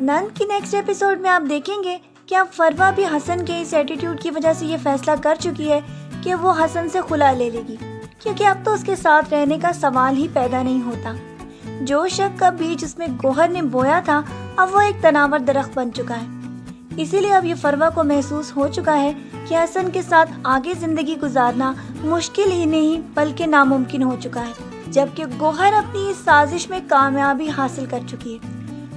नंद की next episode में आप देखेंगे कि अब फरवा भी हसन के इस एटीट्यूड की वजह से ये फैसला कर चुकी है कि वो हसन से खुला ले लेगी, क्योंकि अब तो उसके साथ रहने का सवाल ही पैदा नहीं होता। जो शक का बीज उसमें गोहर ने बोया था, अब वो एक तनावर दरख्त बन चुका है। इसीलिए अब ये फरवा को महसूस हो चुका है कि हसन के साथ आगे जिंदगी गुजारना मुश्किल ही नहीं बल्कि नामुमकिन हो चुका है, जबकि गोहर अपनी इस साजिश में कामयाबी हासिल कर चुकी है।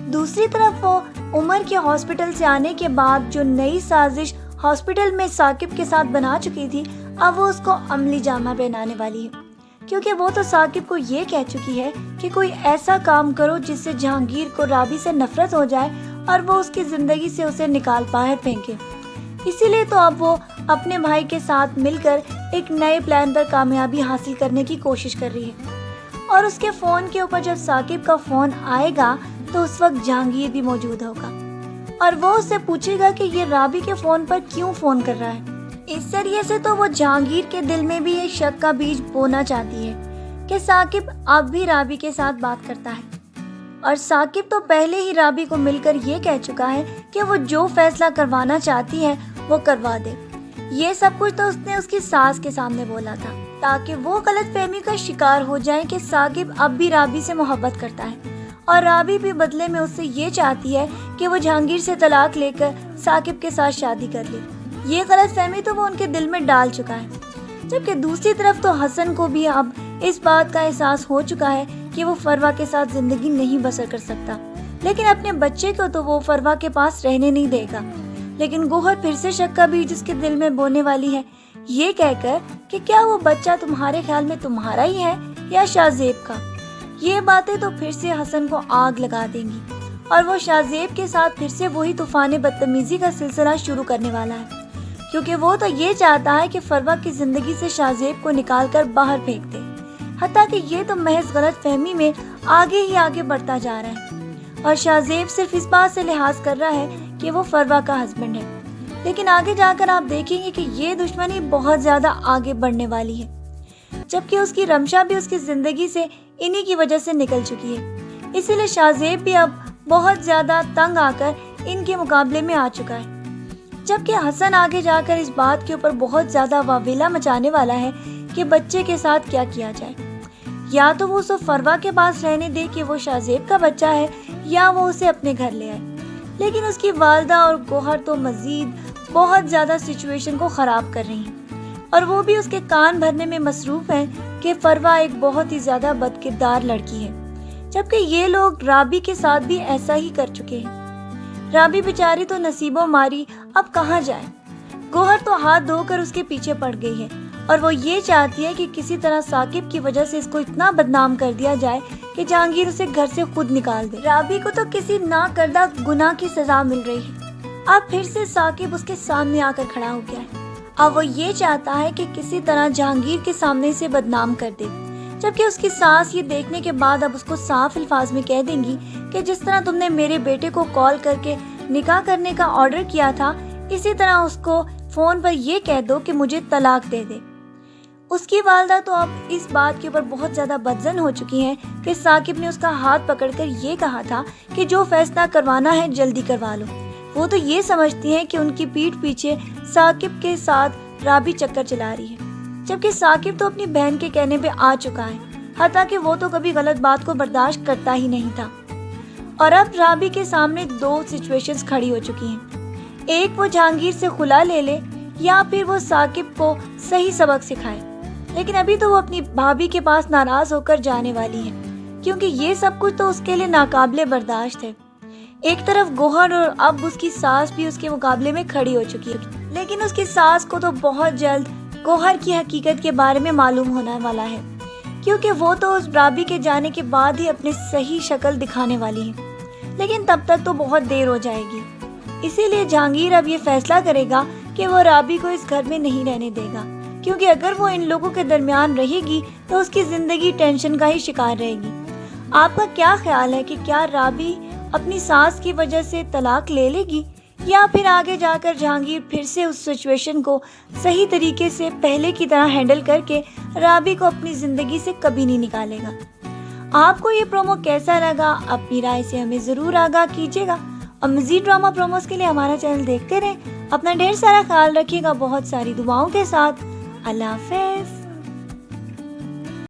दूसरी तरफ वो उमर के हॉस्पिटल से आने के बाद जो नई साजिश हॉस्पिटल में साकिब के साथ बना चुकी थी, अब वो उसको अमली जामा पहनाने वाली है, क्योंकि वो तो साकिब को ये कह चुकी है कि कोई ऐसा काम करो जिससे जहांगीर को राबी से नफरत हो जाए और वो उसकी जिंदगी से उसे निकाल बाहर फेंके। इसीलिए तो अब वो अपने भाई के साथ मिलकर एक नए प्लान पर कामयाबी हासिल करने की कोशिश कर रही है। और उसके फोन के ऊपर जब साकिब का फोन आएगा तो उस वक्त जहांगीर भी मौजूद होगा और वो उससे पूछेगा कि ये राबी के फोन पर क्यों फोन कर रहा है। इस जरिए से तो वो जहांगीर के दिल में भी एक शक का बीज बोना चाहती है कि साकिब अब भी राबी के साथ बात करता है। और साकिब तो पहले ही राबी को मिलकर ये कह चुका है कि वो जो फैसला करवाना चाहती है वो करवा दे। ये सब कुछ तो उसने उसकी सास के सामने बोला था, ताकि वो गलतफहमी का शिकार हो जाए कि साकिब अब भी राबी से मोहब्बत करता है और राबी भी बदले में उससे ये चाहती है कि वो जहांगीर से तलाक लेकर साकिब के साथ शादी कर ले। ये गलतफहमी तो वो उनके दिल में डाल चुका है। जबकि दूसरी तरफ तो हसन को भी अब इस बात का एहसास हो चुका है कि वो फरवा के साथ जिंदगी नहीं बसर कर सकता, लेकिन अपने बच्चे को तो वो फरवा के पास रहने नहीं देगा। लेकिन गोहर फिर से शक का बीज उसके दिल में बोने वाली है, ये कहकर कि क्या वो बच्चा तुम्हारे ख्याल में तुम्हारा ही है या शाहजेब का। ये बातें तो फिर से हसन को आग लगा देंगी और वो शाहजेब के साथ फिर से वही तूफान बदतमीजी का सिलसिला शुरू करने वाला है, क्योंकि वो तो ये चाहता है कि फरवा की जिंदगी से शाहजेब को निकाल कर बाहर फेंक दे। हत्ता कि ये तो महज गलत फहमी में आगे ही आगे बढ़ता जा रहा है और शाहजेब सिर्फ इस बात से लिहाज कर रहा है कि वो फरवा का हस्बैंड है। लेकिन आगे जाकर आप देखेंगे कि ये दुश्मनी बहुत ज्यादा आगे बढ़ने वाली है, जबकि उसकी रमशा भी उसकी जिंदगी से इन्हीं की वजह से निकल चुकी है। इसीलिए शाहजेब भी अब बहुत ज्यादा तंग आकर इनके मुकाबले में आ चुका है। जबकि हसन आगे जाकर इस बात के ऊपर बहुत ज्यादा वावेला मचाने वाला है कि बच्चे के साथ क्या किया जाए। या तो वो उसे फरवा के पास रहने दे कि वो शाहजेब का बच्चा है, या वो उसे अपने घर ले आए। लेकिन उसकी वालदा और गोहर तो मजीद बहुत ज्यादा सिचुएशन को खराब कर रही हैं और वो भी उसके कान भरने में मसरूफ हैं कि फरवा एक बहुत ही ज्यादा बदकिरदार लड़की है, जबकि ये लोग राबी के साथ भी ऐसा ही कर चुके हैं। राबी बेचारी तो नसीबों मारी अब कहाँ जाए। गोहर तो हाथ धोकर उसके पीछे पड़ गई है और वो ये चाहती है कि किसी तरह साकिब की वजह से इसको इतना बदनाम कर दिया जाए कि जहांगीर उसे घर से खुद निकाल दे। राबी को तो किसी ना करदा गुनाह की सजा मिल रही है। अब फिर से साकिब उसके सामने आकर खड़ा हो गया है। अब वो ये चाहता है कि किसी तरह जहांगीर के सामने से बदनाम कर दे, जबकि उसकी सास ये देखने के बाद अब उसको साफ अल्फाज में कह देंगी कि जिस तरह तुमने मेरे बेटे को कॉल करके निकाह करने का ऑर्डर किया था, इसी तरह उसको फोन पर ये कह दो कि मुझे तलाक दे दे। उसकी वालदा तो अब इस बात के ऊपर बहुत ज्यादा बदजन हो चुकी हैं कि साकिब ने उसका हाथ पकड़कर ये कहा था कि जो फैसला करवाना है जल्दी करवा लो। वो तो ये समझती हैं कि उनकी पीठ पीछे साकिब के साथ राबी चक्कर चला रही है, जबकि साकिब तो अपनी बहन के कहने पे आ चुका है, हत्ता कि वो तो कभी गलत बात को बर्दाश्त करता ही नहीं था। और अब राबी के सामने दो सिचुएशंस खड़ी हो चुकी हैं। एक वो जहांगीर से खुला ले ले या फिर वो साकिब को सही सबक सिखाए। लेकिन अभी तो वो अपनी भाभी के पास नाराज होकर जाने वाली है, क्योंकि ये सब कुछ तो उसके लिए नाकाबिले बर्दाश्त है। एक तरफ गोहर और अब उसकी सास भी उसके मुकाबले में खड़ी हो चुकी है, लेकिन उसकी सास को तो बहुत जल्द गोहर की हकीकत के बारे में मालूम होने वाला है, क्योंकि वो तो उस राबी के जाने के बाद ही अपनी सही शक्ल दिखाने वाली है। लेकिन तब तक तो बहुत देर हो जाएगी। इसीलिए जहांगीर अब ये फैसला करेगा कि वो राबी को इस घर में नहीं रहने देगा, क्योंकि अगर वो इन लोगों के दरमियान रहेगी तो उसकी जिंदगी टेंशन का ही शिकार रहेगी। आपका क्या ख्याल है कि क्या राबी अपनी सास की वजह से तलाक ले लेगी, या फिर आगे जाकर जहांगीर फिर से उस सिचुएशन को सही तरीके से पहले की तरह हैंडल करके राबी को अपनी जिंदगी से कभी नहीं निकालेगा? आपको ये प्रोमो कैसा लगा? अपनी राय से हमें ज़रूर आगाह कीजिएगा اور مزید ڈرامہ پروموز کے لیے ہمارا چینل دیکھتے رہیں. اپنا ڈھیر سارا خیال رکھیے گا بہت ساری دعاؤں کے ساتھ. اللہ حافظ.